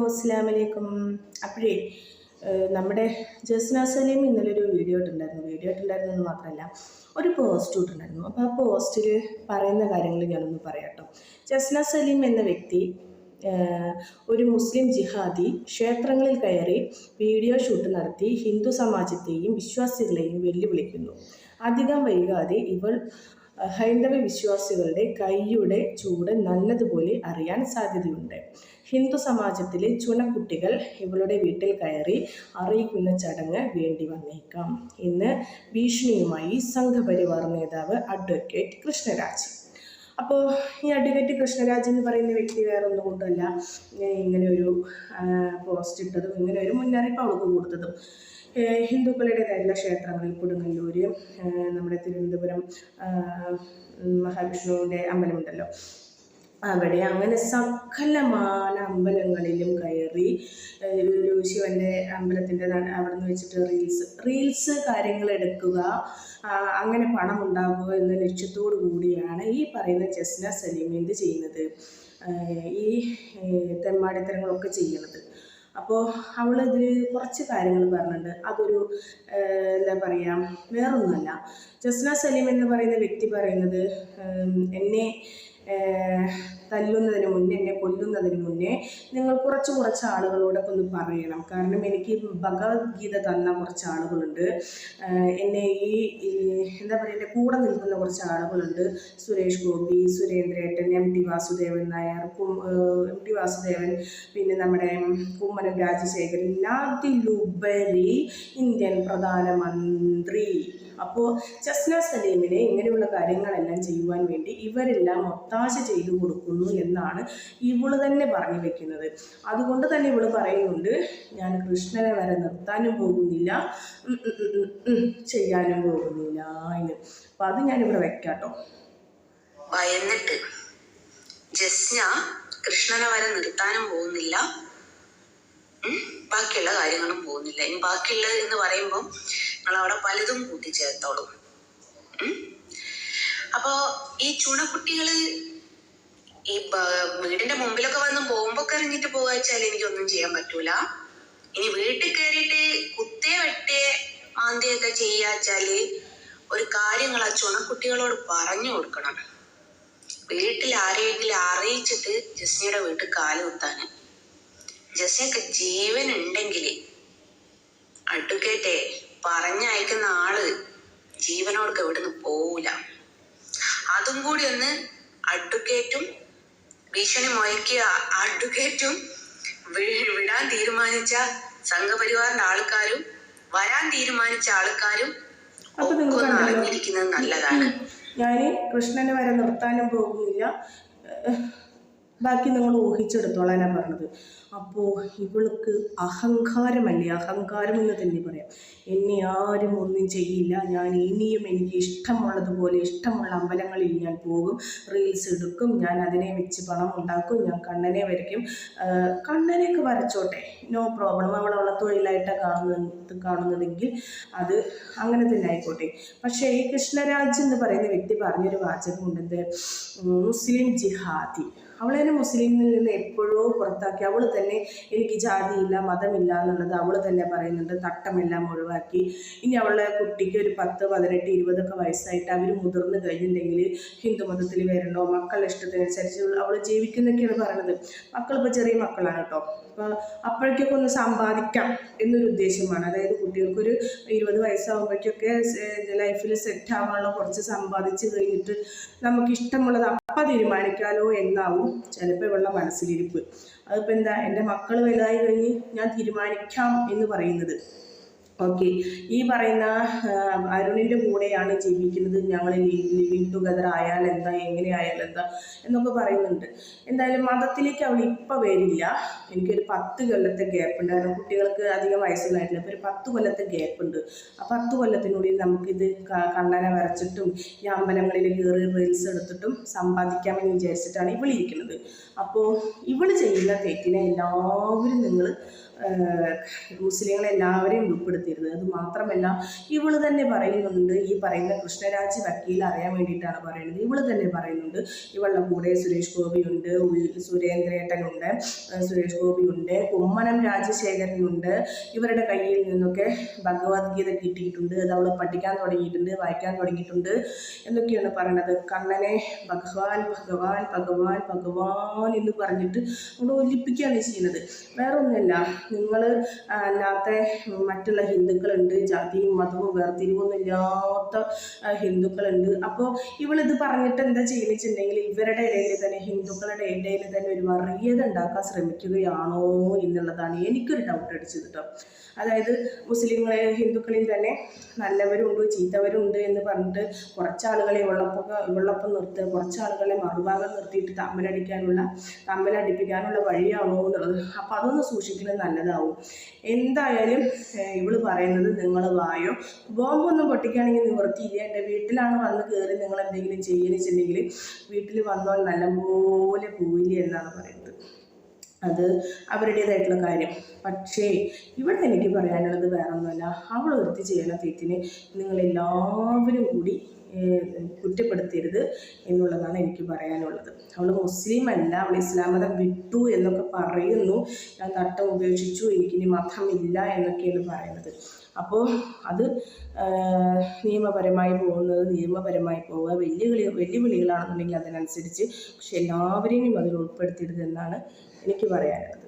അസ്സലാമു അലൈക്കും. അപ്പോഴേ നമ്മുടെ ജസ്ന സലീം ഇന്നലെ ഒരു വീഡിയോ ഇട്ടുണ്ടായിരുന്നു എന്ന് മാത്രമല്ല ഒരു പോസ്റ്റ് ഇട്ടുണ്ടായിരുന്നു. അപ്പോൾ ആ പോസ്റ്റിൽ പറയുന്ന കാര്യങ്ങൾ ഞാനൊന്ന് പറയാം കേട്ടോ. ജസ്ന സലീം എന്ന വ്യക്തി ഒരു മുസ്ലിം ജിഹാദി ക്ഷേത്രങ്ങളിൽ കയറി വീഡിയോ ഷൂട്ട് നടത്തി ഹിന്ദു സമാജത്തെയും വിശ്വാസികളെയും വെല്ലുവിളിക്കുന്നു. അധികം വൈകാതെ ഇവൾ ഹൈന്ദവ വിശ്വാസികളുടെ കൈയുടെ ചൂട് നല്ലതുപോലെ അറിയാൻ സാധ്യതയുണ്ട്. ഹിന്ദു സമാജത്തിലെ ചുണക്കുട്ടികൾ ഇവളുടെ വീട്ടിൽ കയറി അറിയിക്കുന്ന ചടങ്ങ് വേണ്ടി വന്നേക്കാം എന്ന് ഭീഷണിയുമായി സംഘപരിവാർ നേതാവ് അഡ്വക്കേറ്റ് കൃഷ്ണരാജ്. അപ്പോൾ ഈ അഡ്വക്കേറ്റ് കൃഷ്ണരാജ് എന്ന് പറയുന്ന വ്യക്തി വേറെ ഒന്നുകൊണ്ടല്ല ഇങ്ങനെ ഒരു പോസ്റ്റ് ഇട്ടതും ഇങ്ങനെ ഒരു മുന്നറിയിപ്പ് അവൾക്ക് കൊടുത്തതും. ഹിന്ദുക്കളുടേതായിട്ടുള്ള ക്ഷേത്രങ്ങളിൽ കൊടുങ്ങല്ലൂർ, നമ്മുടെ തിരുവനന്തപുരം മഹാവിഷ്ണുവിൻ്റെ അമ്പലമുണ്ടല്ലോ, അവിടെ അങ്ങനെ സകലമാന അമ്പലങ്ങളിലും കയറി ഒരു ശിവൻ്റെ അമ്പലത്തിൻ്റെ അവിടെ നിന്ന് വെച്ചിട്ട് റീൽസ് കാര്യങ്ങൾ എടുക്കുക, അങ്ങനെ പണം ഉണ്ടാക്കുക എന്ന ലക്ഷ്യത്തോടു കൂടിയാണ് ഈ പറയുന്ന ജസ്ന സലീം എന്ത് ചെയ്യുന്നത്, ഈ തെമ്മാടിത്തരങ്ങളൊക്കെ ചെയ്യുന്നത്. അപ്പോൾ അവൾ ഇതിൽ കുറച്ച് കാര്യങ്ങൾ പറഞ്ഞിട്ടുണ്ട്. അതൊരു എന്താ പറയുക, വേറൊന്നുമല്ല. ജസ്ന സലീം എന്ന് പറയുന്ന വ്യക്തി പറയുന്നത് എന്നെ തല്ലുന്നതിന് മുന്നേ, എന്നെ കൊല്ലുന്നതിന് മുന്നേ നിങ്ങൾ കുറച്ച് ആളുകളോടൊക്കെ ഒന്ന് പറയണം. കാരണം എനിക്ക് ഭഗവത്ഗീത തന്ന കുറച്ച് ആളുകളുണ്ട്, എന്നെ ഈ എന്താ പറയുക, എൻ്റെ കൂടെ നിൽക്കുന്ന കുറച്ച് ആളുകളുണ്ട്. സുരേഷ് ഗോപി, സുരേന്ദ്രേട്ടൻ, M T Vasudevan Nair, M T Vasudevan, പിന്നെ നമ്മുടെ കുമ്മനം രാജശേഖരൻ, അതിലുപരി ഇന്ത്യൻ പ്രധാനമന്ത്രി. അപ്പോൾ ജസ്ന സലീമിനെ ഇങ്ങനെയുള്ള കാര്യങ്ങളെല്ലാം ചെയ്യുവാൻ വേണ്ടി ഇവരെല്ലാം ഒത്താശ ചെയ്തു കൊടുക്കുന്നു എന്നാണ് ഇവള് തന്നെ പറഞ്ഞു വെക്കുന്നത്. അതുകൊണ്ട് തന്നെ ഇവള് പറയുന്നുണ്ട്, ഞാൻ കൃഷ്ണനെ വരെ നിർത്താനും പോകുന്നില്ല, ചെയ്യാനും പോകുന്നില്ല എന്ന്. അപ്പം അത് ഞാനിവിടെ വെക്കാട്ടോ. ഭയന്നിട്ട് ജസ്ന കൃഷ്ണനെ വരെ നിർത്താനും പോകുന്നില്ല, ബാക്കിയുള്ള കാര്യങ്ങളും പോകുന്നില്ല. ഇനി ബാക്കിയുള്ളത് എന്ന് പറയുമ്പോൾ നിങ്ങൾ അവിടെ പലതും കൂട്ടിച്ചേർത്തോളൂ. അപ്പോ ഈ ചുണക്കുട്ടികള് ഈ വീടിന്റെ മുമ്പിലൊക്കെ വന്ന് ബോംബൊക്കെ എറിഞ്ഞിട്ട് പോകാ വെച്ചാൽ എനിക്കൊന്നും ചെയ്യാൻ പറ്റൂല. ഇനി വീട്ടിൽ കയറിയിട്ട് കുത്തേ വെട്ടേ മാന്തിയൊക്കെ ചെയ്യാച്ചാല് ഒരു കാര്യങ്ങൾ ആ ചുണക്കുട്ടികളോട് പറഞ്ഞു കൊടുക്കണം. വീട്ടിൽ ആരെയെങ്കിലും അറിയിച്ചിട്ട് ജസ്നയുടെ വീട്ടിൽ കാല് കുത്താന്. ജസ്നക്ക് ജീവൻ ഉണ്ടെങ്കിൽ അഡ്വക്കേറ്റെ പറഞ്ഞയക്കുന്ന ആള് ജീവനോടൊക്കെ ഇവിടുന്ന് പോവില്ല. അതും കൂടി ഒന്ന് അഡ്വക്കേറ്റും ഭീഷണി മുഴക്കിയ അഡ്വക്കേറ്റും വിടാൻ തീരുമാനിച്ച സംഘപരിവാറിന്റെ ആൾക്കാരും വരാൻ തീരുമാനിച്ച ആൾക്കാരും ഒക്കെ അറിഞ്ഞിരിക്കുന്നത് നല്ലതാണ്. ഞാൻ കൃഷ്ണനെ വരെ നിർത്താനും പോകുന്നില്ല, ബാക്കി നിങ്ങൾ ഊഹിച്ചെടുത്തോളാനാണ് പറഞ്ഞത്. അപ്പോൾ ഇവൾക്ക് അഹങ്കാരമല്ലേ, അഹങ്കാരം എന്ന് തന്നെ പറയാം. എന്നെ ആരും ഒന്നും ചെയ്യില്ല, ഞാൻ ഇനിയും എനിക്ക് ഇഷ്ടമുള്ളതുപോലെ ഇഷ്ടമുള്ള അമ്പലങ്ങളിൽ ഞാൻ പോകും, റീൽസ് എടുക്കും, ഞാൻ അതിനെ വെച്ച് പണം ഉണ്ടാക്കും, ഞാൻ കണ്ണനെ വരയ്ക്കും. കണ്ണനെയൊക്കെ വരച്ചോട്ടെ, നോ പ്രോബ്ലം. അവളെ തൊഴിലായിട്ടാണ് കാണുന്നതെങ്കിൽ അത് അങ്ങനെ തന്നെ ആയിക്കോട്ടെ. പക്ഷേ ഈ കൃഷ്ണരാജ് എന്ന് പറയുന്ന വ്യക്തി പറഞ്ഞൊരു വാചകമുണ്ട്, മുസ്ലിം ജിഹാദി. അവളെ മുസ്ലിമിൽ നിന്ന് എപ്പോഴോ പുറത്താക്കി. അവൾ തന്നെ എനിക്ക് ജാതിയില്ല മതമില്ല എന്നുള്ളത് അവൾ തന്നെ പറയുന്നുണ്ട്. തട്ടമെല്ലാം ഒഴിവാക്കി. ഇനി അവളുടെ കുട്ടിക്ക് ഒരു 10, 18, 20 വയസ്സായിട്ട് അവർ മുതിർന്നു കഴിഞ്ഞിട്ടുണ്ടെങ്കിൽ ഹിന്ദു മതത്തിൽ വരണോ, മക്കളുടെ ഇഷ്ടത്തിനനുസരിച്ച് അവൾ ജീവിക്കുന്നൊക്കെയാണ് പറയണത്. മക്കളിപ്പോൾ ചെറിയ മക്കളാണ് കേട്ടോ. അപ്പോൾ അപ്പോഴേക്കൊക്കെ ഒന്ന് സമ്പാദിക്കാം എന്നൊരു ഉദ്ദേശമാണ്. അതായത് കുട്ടികൾക്കൊരു 20 വയസ്സാകുമ്പോഴേക്കൊക്കെ ലൈഫിൽ സെറ്റ് ആവാനുള്ള കുറച്ച് സമ്പാദിച്ച് കഴിഞ്ഞിട്ട് നമുക്ക് ഇഷ്ടമുള്ളത് അപ്പം തീരുമാനിക്കാലോ എന്നാവും ചിലപ്പോൾ ഇവളുടെ മനസ്സിലിരിപ്പ്. അതിപ്പോൾ എന്താ, എൻ്റെ മക്കൾ വലുതായി കഴിഞ്ഞ് ഞാൻ തീരുമാനിക്കാം എന്ന് പറയുന്നത്. ഓക്കെ, ഈ പറയുന്ന അരുണിൻ്റെ കൂടെയാണ് ജീവിക്കുന്നത്, ഞങ്ങൾ ലിവിങ് ടുഗദർ ആയാൽ എന്താ, എങ്ങനെ ആയാൽ എന്താ എന്നൊക്കെ പറയുന്നുണ്ട്. എന്തായാലും മതത്തിലേക്ക് അവൾ ഇപ്പം വരില്ല. എനിക്കൊരു 10 കൊല്ലത്തെ ഗ്യാപ്പ് ഉണ്ട്. കാരണം കുട്ടികൾക്ക് അധികം വയസ്സൊന്നായിട്ടില്ല. അപ്പോൾ ഒരു 10 കൊല്ലത്തെ ഗ്യാപ്പ് ഉണ്ട്. ആ 10 കൊല്ലത്തിനുള്ളിൽ നമുക്കിത് കണ്ണനെ വരച്ചിട്ടും ഈ അമ്പലങ്ങളിൽ കയറി റീൽസ് എടുത്തിട്ടും സമ്പാദിക്കാമെന്ന് വിചാരിച്ചിട്ടാണ് ഇവളിരിക്കുന്നത്. അപ്പോൾ ഇവൾ ചെയ്യുന്ന തെറ്റിനെ എല്ലാവരും നിങ്ങൾ മുസ്ലിങ്ങളെല്ലാവരെയും ഉൾപ്പെടുത്തരുത്. അത് മാത്രമല്ല ഇവള് തന്നെ പറയുന്നുണ്ട്, ഈ പറയുന്ന കൃഷ്ണരാജ് വക്കീൽ അറിയാൻ വേണ്ടിയിട്ടാണ് പറയുന്നത്. ഇവള് തന്നെ പറയുന്നുണ്ട് ഇവളുടെ കൂടെ സുരേഷ് ഗോപിയുണ്ട്, സുരേന്ദ്രേട്ടനുണ്ട്, സുരേഷ് ഗോപിയുണ്ട്, കുമ്മനം രാജശേഖരനുണ്ട്. ഇവരുടെ കയ്യിൽ നിന്നൊക്കെ ഭഗവത്ഗീത കിട്ടിയിട്ടുണ്ട്, അത് അവൾ പഠിക്കാൻ തുടങ്ങിയിട്ടുണ്ട്, വായിക്കാൻ തുടങ്ങിയിട്ടുണ്ട് എന്നൊക്കെയാണ് പറയണത്. കണ്ണനെ ഭഗവാൻ ഭഗവാൻ ഭഗവാൻ ഭഗവാൻ എന്ന് പറഞ്ഞിട്ട് അവിടെ ഒലിപ്പിക്കുകയാണ് ചെയ്യുന്നത്. വേറെ ഒന്നുമല്ല, നിങ്ങൾ അല്ലാത്ത മറ്റുള്ള ഹിന്ദുക്കളുണ്ട്, ജാതിയും മതവും വേർതിരിവൊന്നും ഇല്ലാത്ത ഹിന്ദുക്കളുണ്ട്. അപ്പോൾ ഇവളിത് പറഞ്ഞിട്ട് എന്താ ചെയ്യുന്നിട്ടുണ്ടെങ്കിൽ ഇവരുടെ ഇടയിൽ തന്നെ, ഹിന്ദുക്കളുടെ ഇടയിൽ തന്നെ ഒരു വർഗീയത ഉണ്ടാക്കാൻ ശ്രമിക്കുകയാണോ എന്നുള്ളതാണ് എനിക്കൊരു ഡൗട്ട് അടിച്ചത് കേട്ടോ. അതായത് ഹിന്ദുക്കളിൽ തന്നെ നല്ലവരുണ്ട് ചീത്തവരുണ്ട് എന്ന് പറഞ്ഞിട്ട് കുറച്ചാളുകളെ ഉള്ളപ്പം നിർത്തുക, കുറച്ചാളുകളെ മറുഭാഗം നിർത്തിയിട്ട് തമ്മിലടിപ്പിക്കാനുള്ള വഴിയാണോ എന്നുള്ളത്. അപ്പം അതൊന്ന് സൂക്ഷിക്കുന്നത് നല്ലതാവും. എന്തായാലും ഇവള് പറയുന്നത് നിങ്ങൾ വായോ, ബോംബൊന്നും പൊട്ടിക്കുകയാണെങ്കിൽ നിവൃത്തിയില്ല, എൻ്റെ വീട്ടിലാണ് വന്ന് കയറി നിങ്ങൾ എന്തെങ്കിലും ചെയ്യുന്നുവെച്ചിട്ടുണ്ടെങ്കിൽ വീട്ടിൽ വന്നാൽ നല്ലപോലെ പോയില്ല എന്നാണ് പറയുന്നത്. അത് അവരുടേതായിട്ടുള്ള കാര്യം. പക്ഷേ ഇവിടെ എനിക്ക് പറയാനുള്ളത് വേറെ ഒന്നുമല്ല, അവൾ ഒരുത്തി ചെയ്യുന്ന തെറ്റിന് നിങ്ങളെല്ലാവരും കൂടി കുറ്റപ്പെടുത്തരുത് എന്നുള്ളതാണ് എനിക്ക് പറയാനുള്ളത്. അവൾ മുസ്ലിം അല്ല, അവൾ ഇസ്ലാം മതം വിട്ടു എന്നൊക്കെ പറയുന്നു. ഞാൻ തട്ടം ഉപേക്ഷിച്ചു, എനിക്കിനി മതമില്ല എന്നൊക്കെയാണ് പറയുന്നത്. അപ്പോൾ അത് നിയമപരമായി പോവുക. വെല്ലുവിളികളാണെന്നുണ്ടെങ്കിൽ അതിനനുസരിച്ച്, പക്ഷെ എല്ലാവരെയും അതിൽ ഉൾപ്പെടുത്തരുതെന്നാണ് എനിക്ക് പറയാനുള്ളത്.